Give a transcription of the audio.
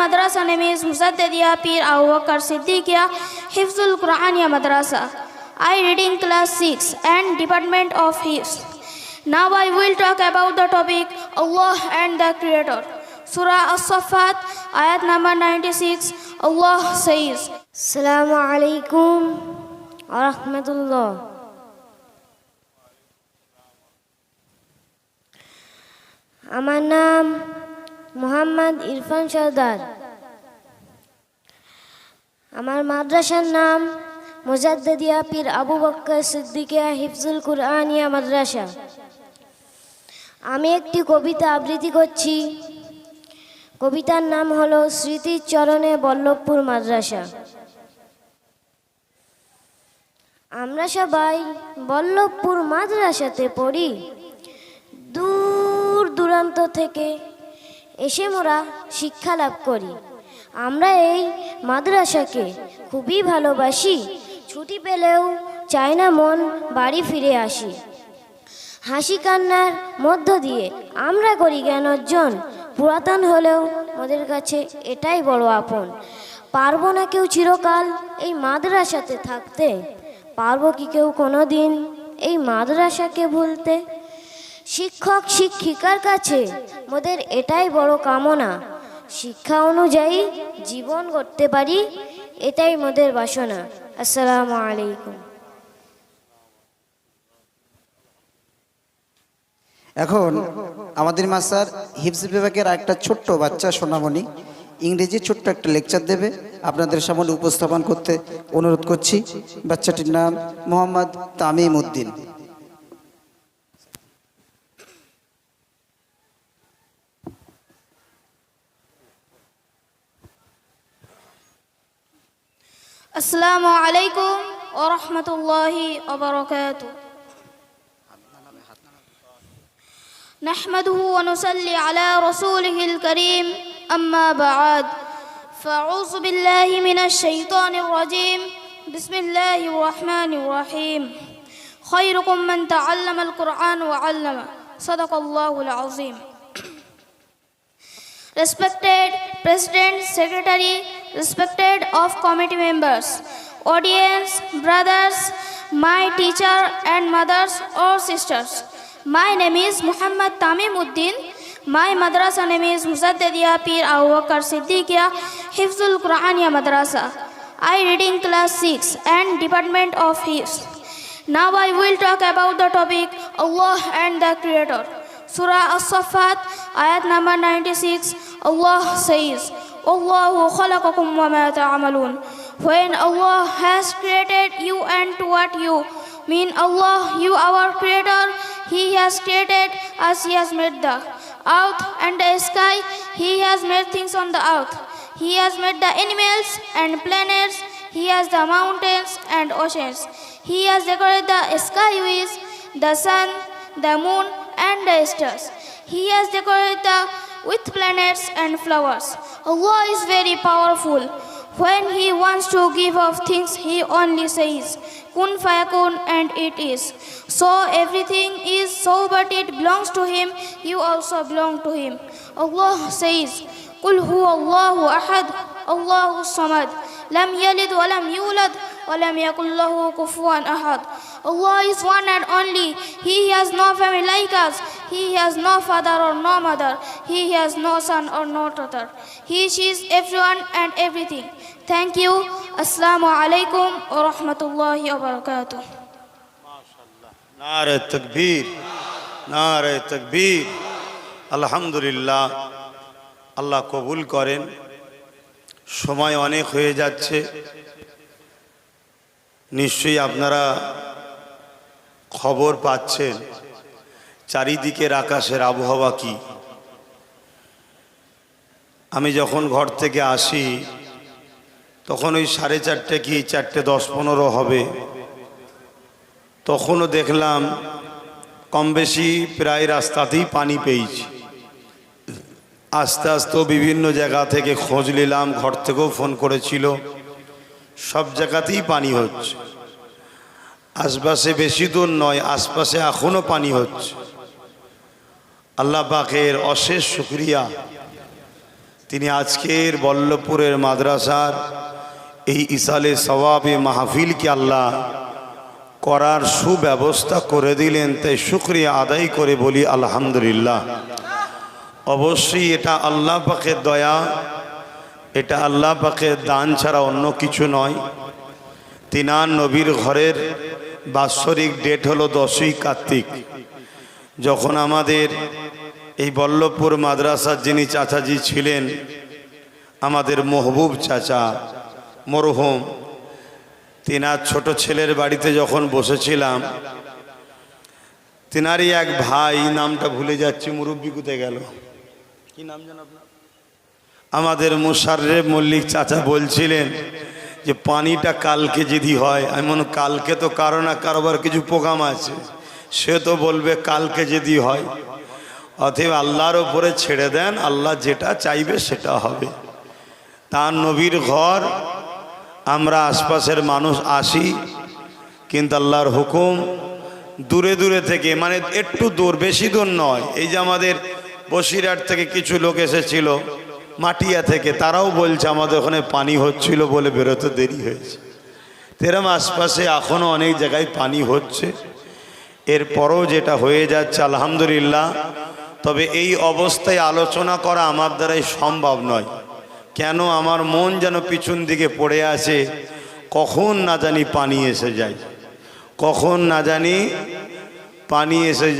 madrasa name is Musaddadiya Pir Abu Bakr Siddiqiya Hifzul Qur'aniya Madrasa. I reading class 6 and Department of Hifz. Now I will talk about the topic Allah and the Creator. Surah As-Saffat, ayat number 96. Allah says, Assalamu alaikum wa rahmatullah. আমার নাম মোহাম্মদ ইরফান সরদার। আমার মাদ্রাসার নাম মুজাদ্দিদিয়া পীর আবু বকর সিদ্দিকিয়া হিফজুল কুরআনিয়া মাদ্রাসা। আমি একটি কবিতা আবৃত্তি করছি। কবিতার নাম হলো স্মৃতির চরণে বল্লভপুর মাদ্রাসা। আমরা সবাই বল্লভপুর মাদ্রাসাতে পড়ি। দূর দূরান্ত থেকে এসে মোরা শিক্ষা লাভ করি। আমরা এই মাদ্রাসাকে খুবই ভালোবাসি। ছুটি পেলেও চাই না মন বাড়ি ফিরে আসি। হাসি কান্নার মধ্য দিয়ে আমরা করি জ্ঞান অর্জন। পুরাতন হলেও আমাদের কাছে এটাই বড় আপন। পারবো না কেউ চিরকাল এই মাদ্রাসাতে থাকতে। পারবো কি কেউ কোনো দিন এই মাদ্রাসাকে ভুলতে? শিক্ষক শিক্ষিকার কাছে মোদের এটাই বড় কামনা। শিক্ষা অনুযায়ী জীবন গড়তে পারি, এটাই মোদের বাসনা। আসসালামু আলাইকুম। এখন আমাদের মাস্টার হিফজ বিভাগের একটা ছোট্ট বাচ্চা সোনামণি ইংরেজি ছোট্ট একটা লেকচার দেবে। আপনাদের সামনে উপস্থাপন করতে অনুরোধ করছি। বাচ্চাটির নাম Mohammad Tamim Uddin. Assalamu alaikum wa rahmatullahi wa barakatuh. نحمده ونصلي على رسوله الكريم أما بعد فأعوذ بالله من الشيطان الرجيم بسم الله الرحمن الرحيم خيركم من تعلم القرآن وعلمه صدق الله العظيم. Respected President, Secretary, respected of committee members, audience, brothers, my teacher and mothers or sisters. My name is Muhammad Tamim Uddin. My madrasa name is Musaddadiya Pir Abu Bakr Siddiqiya Hifzul Qur'aniya Madrasa. I reading class 6 and Department of Hifz. Now I will talk about the topic Allah and the Creator. Surah As-Saffat, ayat number 96. Allah says, Allahu khalaqakum wa ma ta'amalun. When Allah has created you and toward you, mean Allah, you our Creator, He has created us, He has made the earth and the sky, He has made things on the earth. He has made the animals and planets, He has the mountains and oceans. He has decorated the sky with the sun, the moon and the stars. He has decorated with planets and flowers. Allah is very powerful. When He wants to give off things, He only says, Kun fayakun, and it is. So everything is so, but it belongs to Him. You also belong to Him. Allah says, Qul huwa Allahu ahad, Allahu samad, lam yalid wa lam yulad, wa lam yakul lahu kufuwan ahad. Allah is one and only. He has no family like us. He has no father or no mother. He has no son or no daughter. He sees everyone and everything. Thank you. Assalamu alaikum wa rahmatullahi wa barakatuh. नारे तकबीर, नारे तकबीर। আলহামদুলিল্লাহ, আল্লাহ কবুল করেন। সময় অনেক হয়ে যাচ্ছে। নিশ্চয়ই আপনারা খবর পাচ্ছেন চারিদিকের আকাশের আবহাওয়া কি। আমি যখন ঘর থেকে আসি তখন ওই 4:30 কি 4:10-15 হবে। তখনও দেখলাম কম বেশি প্রায় রাস্তাতেই পানি পেয়েছি। আস্তে আস্তে বিভিন্ন জায়গা থেকে খোঁজ নিলাম, ঘর থেকেও ফোন করেছিল, সব জায়গাতেই পানি হচ্ছে। আশপাশে বেশি দূর নয়, আশপাশে এখনও পানি হচ্ছে। আল্লাহ পাকের অশেষ শুকরিয়া। তিনি আজকের বল্লভপুরের মাদ্রাসার এই ইসালে সওয়াবে মাহফিলকে আল্লাহ করার সুব্যবস্থা করে দিলেন, তাই শুকরিয়া আদায় করে বলি আলহামদুলিল্লাহ। অবশ্যই এটা আল্লাহ পাকের দয়া, এটা আল্লাহ পাকের দান ছাড়া অন্য কিছু নয়। তিনার নবীর ঘরের বাৎসরিক ডেট হলো 10ই কার্তিক। যখন আমাদের এই বল্লভপুর মাদ্রাসার যিনি চাচাজি ছিলেন, আমাদের মহবুব চাচা মরহুম, তিনার ছোট ছেলের বাড়িতে যখন বসেছিলাম, তিনারই এক ভাই, নামটা ভুলে যাচ্ছি, মুরব্বী কোথায় গেল, কি নাম জানো আপনার, আমাদের মুশাররেফ মল্লিক চাচা বলছিলেন যে পানিটা কালকে যদি হয়, আমি মনে কালকে তো কারো না কারোবার কিছু প্রোগ্রাম আছে, সে তো বলবে কালকে যদি হয়। অতএব আল্লাহর ওপরে ছেড়ে দেন, আল্লাহ যেটা চাইবে সেটা হবে। তার নবীর ঘর, আমরা আশপাশের মানুষ আসি, কিন্তু আল্লাহর হুকুম দূরে দূরে থেকে, মানে একটু দূর, বেশি দূর নয়। এই যে আমাদের বসিরহাট থেকে কিছু লোক এসেছিল, মাটিয়া থেকে, তারাও বলছে আমাদের ওখানে পানি হচ্ছিল বলে বেরোতে দেরি হয়েছে। তেরম আশপাশে এখনও অনেক জায়গায় পানি হচ্ছে, এরপরও যেটা হয়ে যাচ্ছে আলহামদুলিল্লাহ। তবে এই অবস্থায় আলোচনা করা আমার দ্বারাই সম্ভব নয়। কেন, আমার মন যেন পিছন দিকে পড়ে আছে, কখন না জানি পানি এসে যায়, কখন না জানি পানি এসে যায়।